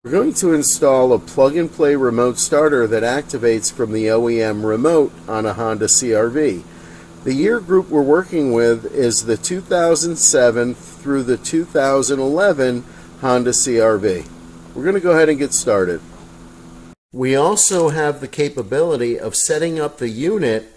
We're going to install a plug-and-play remote starter that activates from the OEM remote on a Honda CRV. The year group we're working with is the 2007 through the 2011 Honda CRV. We're going to go ahead and get started. We also have the capability of setting up the unit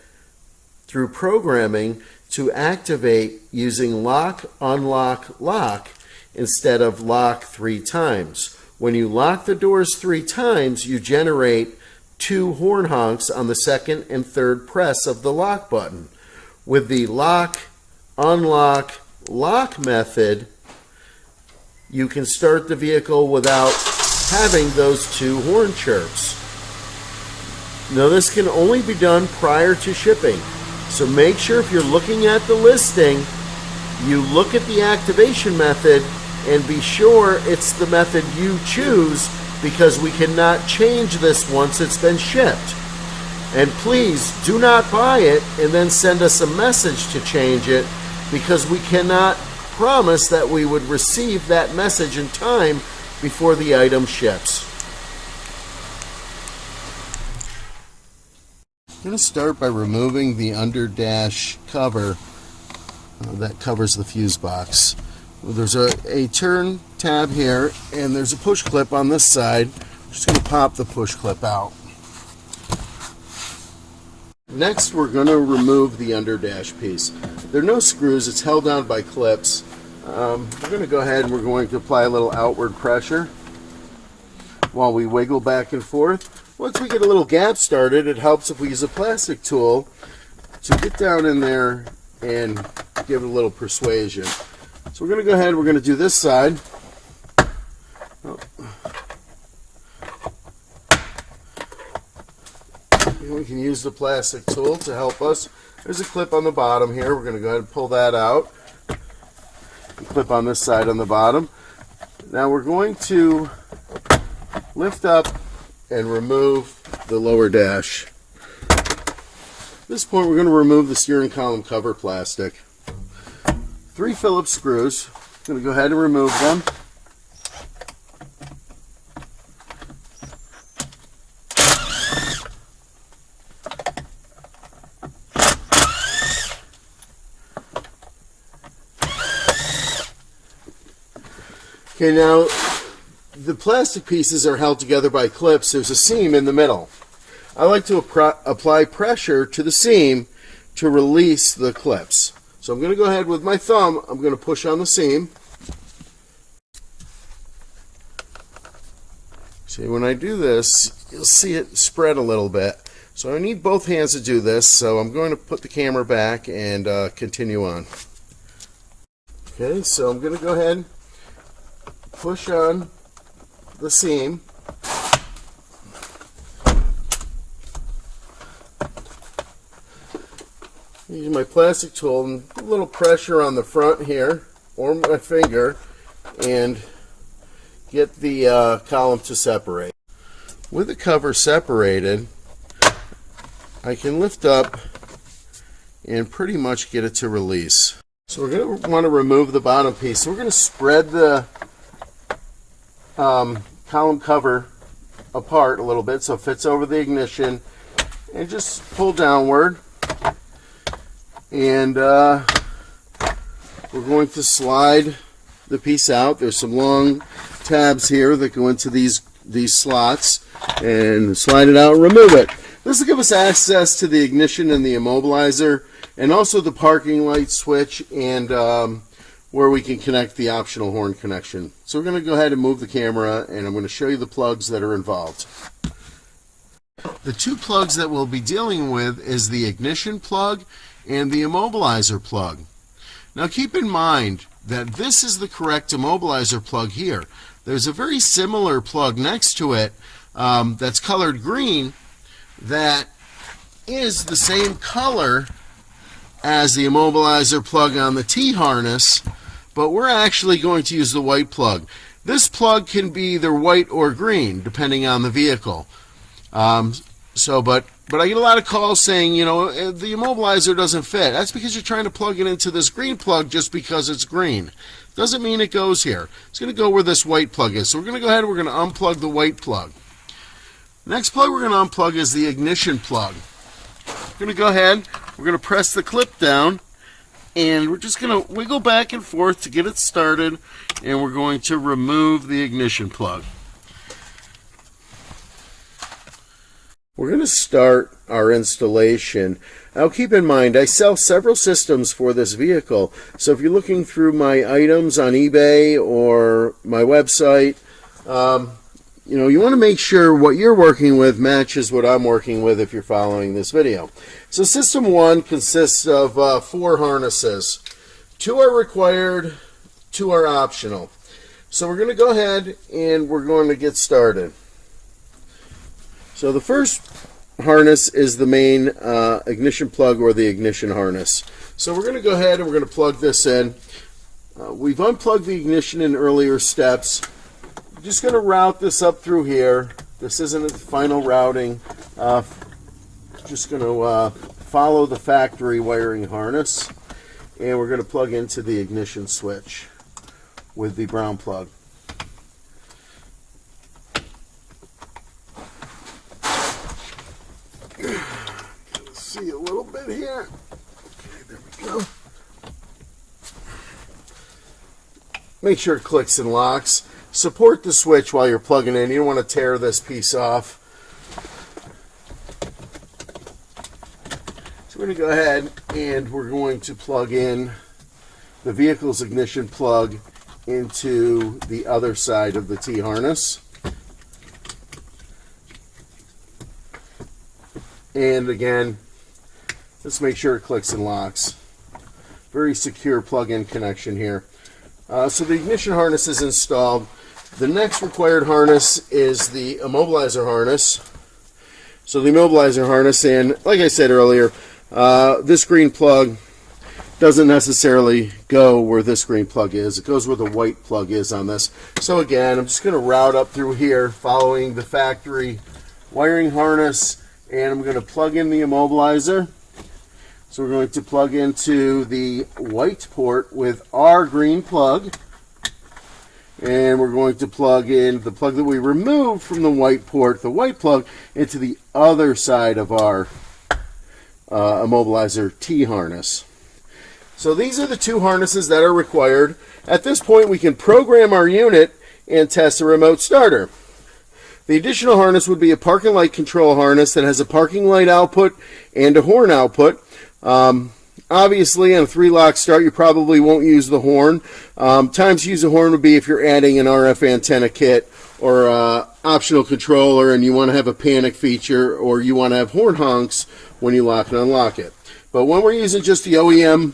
through programming to activate using lock, unlock, lock instead of lock 3 times. When you lock the doors 3 times, you generate 2 horn honks on the second and third press of the lock button. With the lock, unlock, lock method, you can start the vehicle without having those 2 horn chirps. Now, this can only be done prior to shipping, so make sure if you're looking at the listing, you look at the activation method and be sure it's the method you choose, because we cannot change this once it's been shipped. And please do not buy it and then send us a message to change it, because we cannot promise that we would receive that message in time before the item ships. I'm going to start by removing the under dash cover that covers the fuse box. There's a turn tab here, and there's a push clip on this side. I'm just going to pop the push clip out. Next, we're going to remove the under dash piece. There are no screws, it's held down by clips. We're going to go ahead and we're going to apply a little outward pressure while we wiggle back and forth. Once we get a little gap started, it helps if we use a plastic tool to get down in there and give it a little persuasion. So we're going to go ahead, we're going to do this side. We can use the plastic tool to help us. There's a clip on the bottom here. We're going to go ahead and pull that out. A clip on this side on the bottom. Now we're going to lift up and remove the lower dash. At this point, we're going to remove the steering column cover plastic. 3 Phillips screws. I'm going to go ahead and remove them. Okay, now the plastic pieces are held together by clips. There's a seam in the middle. I like to apply pressure to the seam to release the clips. So I'm going to go ahead with my thumb, I'm going to push on the seam. See, when I do this, you'll see it spread a little bit. So I need both hands to do this, so I'm going to put the camera back and continue on. Okay, so I'm going to go ahead, push on the seam. Use my plastic tool and put a little pressure on the front here, or my finger, and get the column to separate. With the cover separated, I can lift up and pretty much get it to release. So we're going to want to remove the bottom piece. So we're going to spread the column cover apart a little bit so it fits over the ignition, and just pull downward. And we're going to slide the piece out. There's some long tabs here that go into these slots, and slide it out and remove it. This will give us access to the ignition and the immobilizer, and also the parking light switch, and where we can connect the optional horn connection. So we're going to go ahead and move the camera, and I'm going to show you the plugs that are involved. The 2 plugs that we'll be dealing with is the ignition plug and the immobilizer plug. Now keep in mind that this is the correct immobilizer plug here. There's a very similar plug next to it that's colored green that is the same color as the immobilizer plug on the T-harness, but we're actually going to use the white plug. This plug can be either white or green depending on the vehicle. But But I get a lot of calls saying, you know, the immobilizer doesn't fit. That's because you're trying to plug it into this green plug just because it's green. Doesn't mean it goes here. It's going to go where this white plug is. So we're going to go ahead and we're going to unplug the white plug. Next plug we're going to unplug is the ignition plug. We're going to go ahead, we're going to press the clip down, and we're just going to wiggle back and forth to get it started, and we're going to remove the ignition plug. We're going to start our installation. Now keep in mind, I sell several systems for this vehicle, so if you're looking through my items on eBay or my website, you know, you want to make sure what you're working with matches what I'm working with if you're following this video. So system 1 consists of 4 harnesses. 2 are required, 2 are optional. So we're going to go ahead and we're going to get started. So the first harness is the main ignition plug or the ignition harness. So we're going to go ahead and we're going to plug this in. We've unplugged the ignition in earlier steps. I'm just going to route this up through here. This isn't a final routing. Just going to follow the factory wiring harness, and we're going to plug into the ignition switch with the brown plug. See a little bit here. Okay, there we go. Make sure it clicks and locks. Support the switch while you're plugging in. You don't want to tear this piece off. So we're going to go ahead and we're going to plug in the vehicle's ignition plug into the other side of the T-harness. And again, let's make sure it clicks and locks. Very secure plug-in connection here. So the ignition harness is installed. The next required harness is the immobilizer harness. So the immobilizer harness, and like I said earlier, this green plug doesn't necessarily go where this green plug is. It goes where the white plug is on this. So again, I'm just going to route up through here following the factory wiring harness, and I'm going to plug in the immobilizer. So we're going to plug into the white port with our green plug, and we're going to plug in the plug that we removed from the white port, the white plug, into the other side of our immobilizer T-harness. So these are the 2 harnesses that are required. At this point, we can program our unit and test a remote starter. The additional harness would be a parking light control harness that has a parking light output and a horn output. Obviously, on a 3-lock start, you probably won't use the horn. Times to use a horn would be if you're adding an RF antenna kit or optional controller and you want to have a panic feature, or you want to have horn honks when you lock and unlock it. But when we're using just the OEM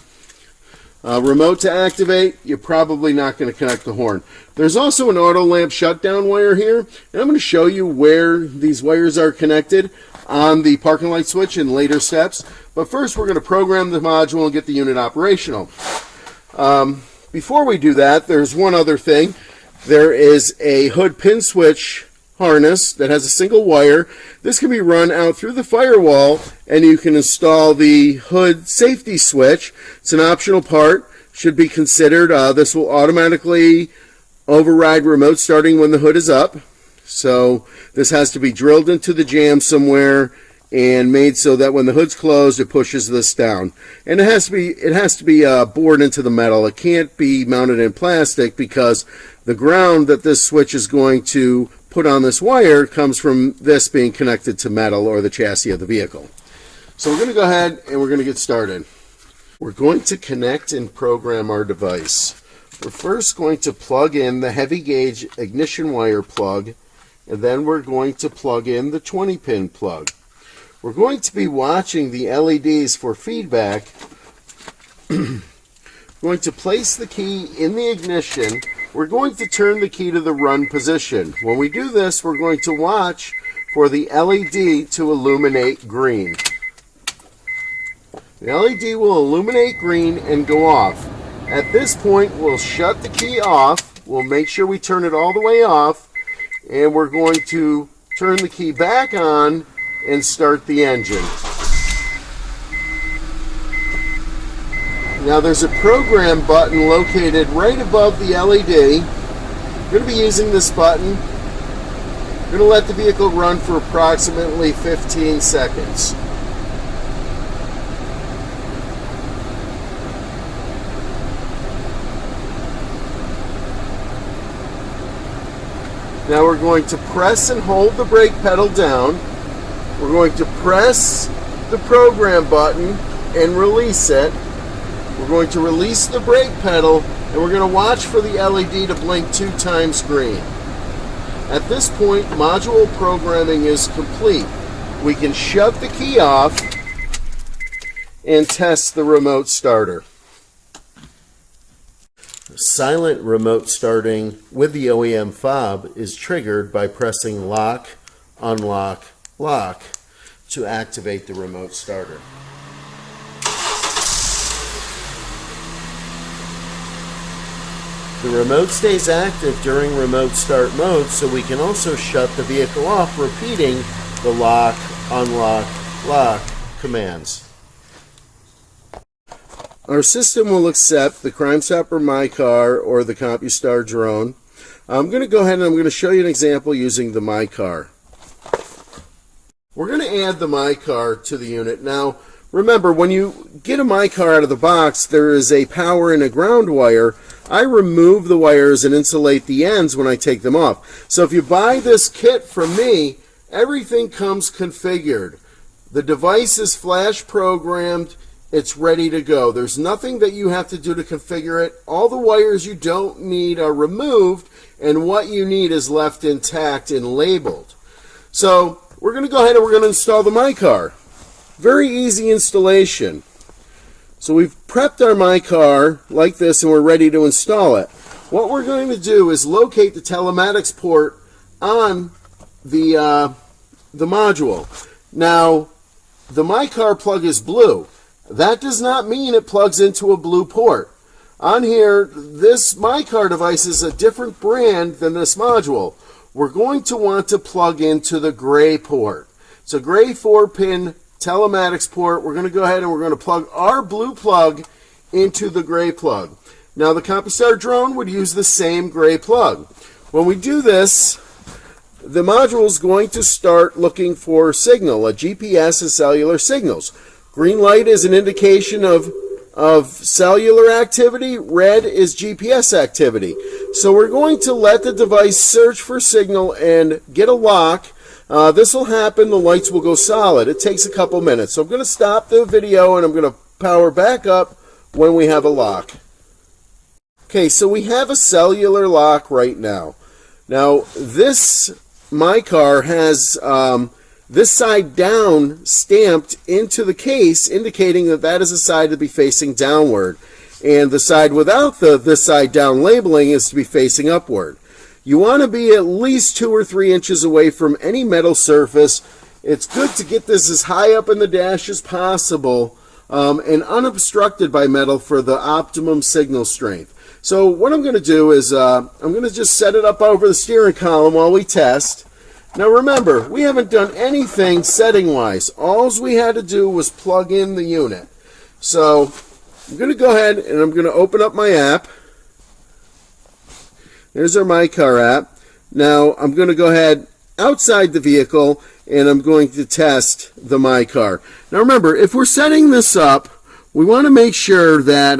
remote to activate, you're probably not going to connect the horn. There's also an auto lamp shutdown wire here, and I'm going to show you where these wires are connected on the parking light switch in later steps. But first, we're going to program the module and get the unit operational. Before we do that, there's one other thing. There is a hood pin switch harness that has a single wire. This can be run out through the firewall, and you can install the hood safety switch. It's an optional part, should be considered. This will automatically override remote starting when the hood is up. So this has to be drilled into the jamb somewhere and made so that when the hood's closed, it pushes this down. And it has to be bored into the metal. It can't be mounted in plastic because the ground that this switch is going to put on this wire comes from this being connected to metal or the chassis of the vehicle. So we're going to go ahead and we're going to get started. We're going to connect and program our device. We're first going to plug in the heavy gauge ignition wire plug, and then we're going to plug in the 20-pin plug. We're going to be watching the LEDs for feedback. We're going to place the key in the ignition. We're going to turn the key to the run position. When we do this, we're going to watch for the LED to illuminate green. The LED will illuminate green and go off. At this point, we'll shut the key off. We'll make sure we turn it all the way off, and we're going to turn the key back on and start the engine. Now there's a program button located right above the LED. I'm going to be using this button. I'm going to let the vehicle run for approximately 15 seconds. Now we're going to press and hold the brake pedal down. We're going to press the program button and release it. We're going to release the brake pedal, and we're going to watch for the LED to blink 2 times green. At this point, module programming is complete. We can shut the key off and test the remote starter. Silent remote starting with the OEM fob is triggered by pressing lock, unlock, lock to activate the remote starter. The remote stays active during remote start mode, so we can also shut the vehicle off, repeating the lock, unlock, lock commands. Our system will accept the CrimeStopper My Car or the CompuStar drone. I'm going to go ahead and I'm going to show you an example using the My Car. We're going to add the My Car to the unit. Now, remember, when you get a My Car out of the box, there is a power and a ground wire. I remove the wires and insulate the ends when I take them off. So if you buy this kit from me, everything comes configured. The device is flash programmed. It's ready to go. There's nothing that you have to do to configure it. All the wires you don't need are removed, and what you need is left intact and labeled. So we're going to go ahead and we're going to install the My Car. Very easy installation. So we've prepped our My Car like this and we're ready to install it. What we're going to do is locate the telematics port on the module. Now, the My Car plug is blue. That does not mean it plugs into a blue port. On here, this My Car device is a different brand than this module. We're going to want to plug into the gray port. It's a gray 4-pin telematics port. We're going to go ahead and we're going to plug our blue plug into the gray plug. Now the CompuStar drone would use the same gray plug. When we do this, the module is going to start looking for signal. A GPS is cellular signals. Green light is an indication of cellular activity. Red is GPS activity. So we're going to let the device search for signal and get a lock. This will happen, the lights will go solid. It takes a couple minutes. So I'm going to stop the video and I'm going to power back up when we have a lock. Okay, so we have a cellular lock right now. Now, this My Car has this side down stamped into the case, indicating that that is a side to be facing downward. And the side without this side down labeling is to be facing upward. You want to be at least 2 or 3 inches away from any metal surface. It's good to get this as high up in the dash as possible and unobstructed by metal for the optimum signal strength. So what I'm going to do is I'm going to just set it up over the steering column while we test. Now remember, we haven't done anything setting-wise. All we had to do was plug in the unit. So I'm going to go ahead and I'm going to open up my app. There's our My Car app. Now I'm going to go ahead outside the vehicle and I'm going to test the My Car. Now remember, if we're setting this up, we want to make sure that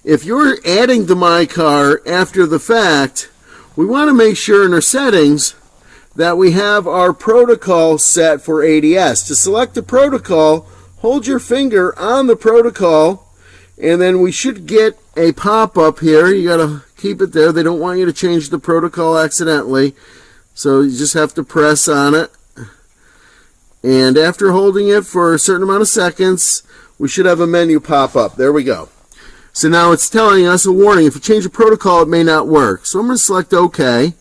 if you're adding the My Car after the fact, we want to make sure in our settings that we have our protocol set for ADS. To select the protocol, hold your finger on the protocol, and then we should get a pop-up here. You got to keep it there. They don't want you to change the protocol accidentally, so you just have to press on it. And after holding it for a certain amount of seconds, we should have a menu pop up. There we go. So now it's telling us a warning. If you change the protocol, it may not work. So I'm going to select OK.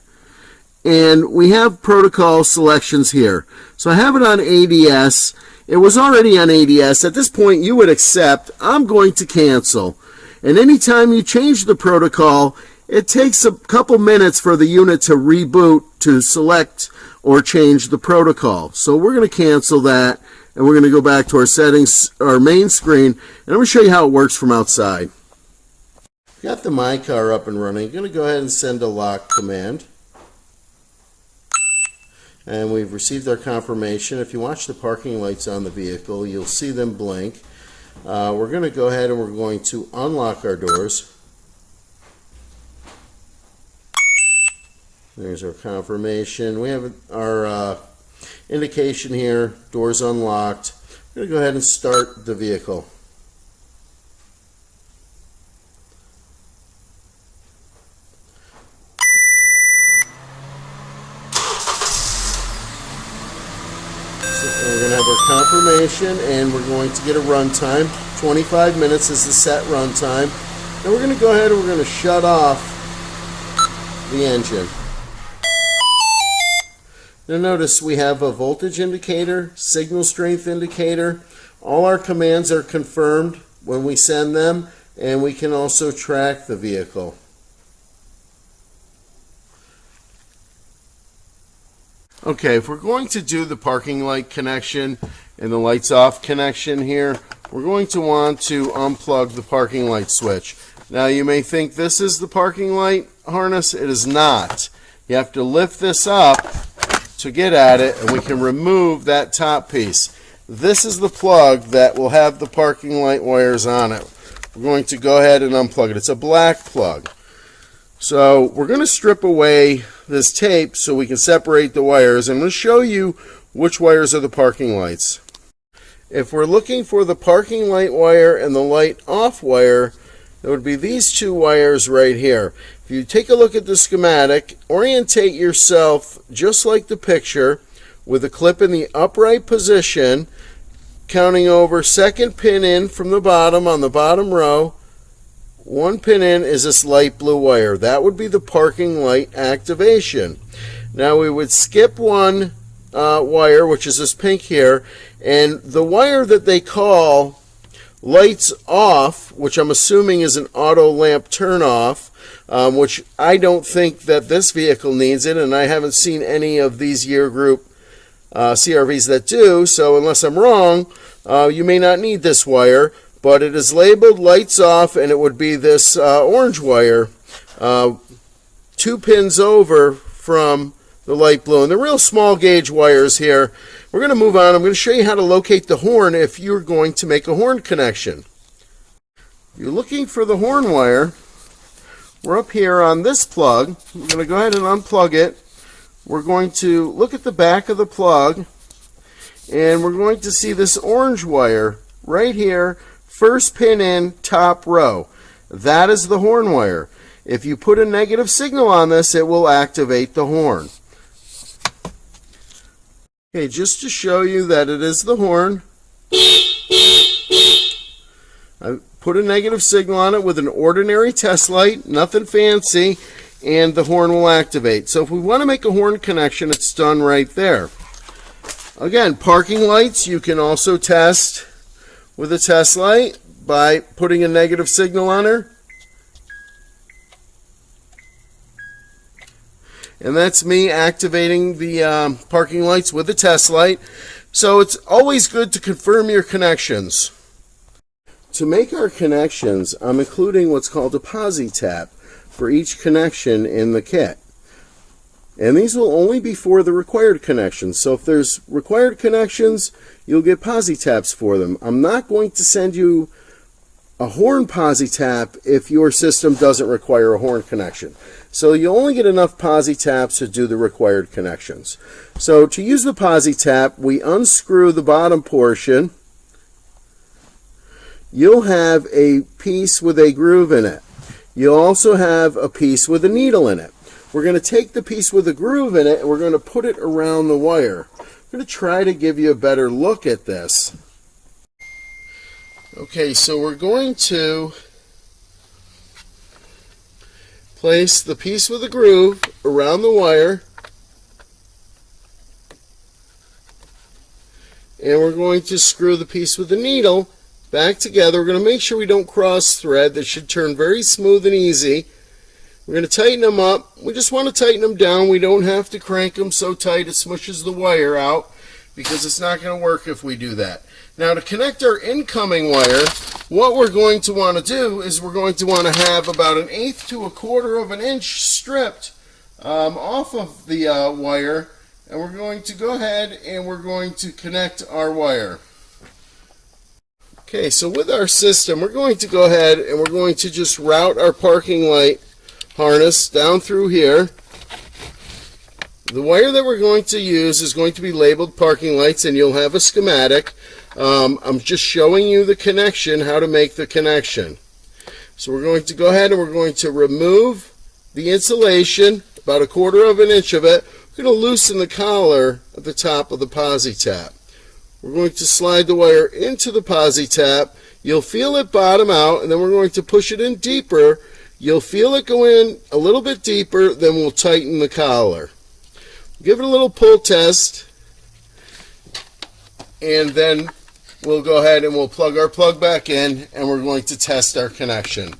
And we have protocol selections here. So I have it on ADS. It was already on ADS. At this point, you would accept. I'm going to cancel. And anytime you change the protocol, it takes a couple minutes for the unit to reboot to select or change the protocol. So we're going to cancel that, and we're going to go back to our settings, our main screen, and I'm going to show you how it works from outside. Got the My Car up and running. I'm going to go ahead and send a lock command. And we've received our confirmation. If you watch the parking lights on the vehicle, you'll see them blink. We're going to go ahead and we're going to unlock our doors. There's our confirmation. We have our indication here, doors unlocked. We're going to go ahead and start the vehicle. We're going to have our confirmation, and we're going to get a run time. 25 minutes is the set run time. And we're going to go ahead and we're going to shut off the engine. Now notice we have a voltage indicator, signal strength indicator. All our commands are confirmed when we send them, and we can also track the vehicle. Okay, if we're going to do the parking light connection and the lights off connection here, we're going to want to unplug the parking light switch. Now you may think this is the parking light harness. It is not. You have to lift this up to get at it, and we can remove that top piece. This is the plug that will have the parking light wires on it. We're going to go ahead and unplug it. It's a black plug. So we're going to strip away this tape so we can separate the wires. I'm going to show you which wires are the parking lights. If we're looking for the parking light wire and the light off wire, it would be these two wires right here. If you take a look at the schematic, orientate yourself just like the picture with a clip in the upright position, counting over second pin in from the bottom on the bottom row. One pin in is this light blue wire. That would be the parking light activation. Now we would skip one wire, which is this pink here, and the wire that they call lights off, which I'm assuming is an auto lamp turn off, which I don't think that this vehicle needs it, and I haven't seen any of these year group CRVs that do, so unless I'm wrong, you may not need this wire. But it is labeled lights off, and it would be this orange wire 2 pins over from the light blue. And the real small gauge wires here. We're going to move on. I'm going to show you how to locate the horn if you're going to make a horn connection. If you're looking for the horn wire, we're up here on this plug. We're going to go ahead and unplug it. We're going to look at the back of the plug, and we're going to see this orange wire right here. First pin in, top row. That is the horn wire. If you put a negative signal on this, it will activate the horn. Okay, just to show you that it is the horn, I put a negative signal on it with an ordinary test light, nothing fancy, and the horn will activate. So if we want to make a horn connection, it's done right there. Again, parking lights you can also test with a test light by putting a negative signal on her. And that's me activating the parking lights with a test light. So it's always good to confirm your connections. To make our connections, I'm including what's called a posi tap for each connection in the kit. And these will only be for the required connections. So if there's required connections, you'll get posi taps for them. I'm not going to send you a horn posi tap if your system doesn't require a horn connection. So you only get enough posi taps to do the required connections. So to use the posi tap, we unscrew the bottom portion. You'll have a piece with a groove in it. You'll also have a piece with a needle in it. We're going to take the piece with a groove in it and we're going to put it around the wire. I'm going to try to give you a better look at this. Okay, so we're going to place the piece with a groove around the wire, and we're going to screw the piece with the needle back together. We're going to make sure we don't cross thread. That should turn very smooth and easy. We're going to tighten them up. We just want to tighten them down. We don't have to crank them so tight it smushes the wire out, because it's not going to work if we do that. Now, to connect our incoming wire, what we're going to want to do is we're going to want to have about 1/8 to 1/4 of an inch stripped off of the wire, and we're going to go ahead and we're going to connect our wire. Okay, so with our system, we're going to go ahead and we're going to just route our parking light harness down through here. The wire that we're going to use is going to be labeled parking lights, and you'll have a schematic. I'm just showing you the connection, how to make the connection. So we're going to go ahead and we're going to remove the insulation, about 1/4 of an inch of it. We're going to loosen the collar at the top of the posi tap. We're going to slide the wire into the posi tap. You'll feel it bottom out, and then we're going to push it in deeper. You'll feel it go in a little bit deeper, then we'll tighten the collar. Give it a little pull test, and then we'll go ahead and we'll plug our plug back in, and we're going to test our connection.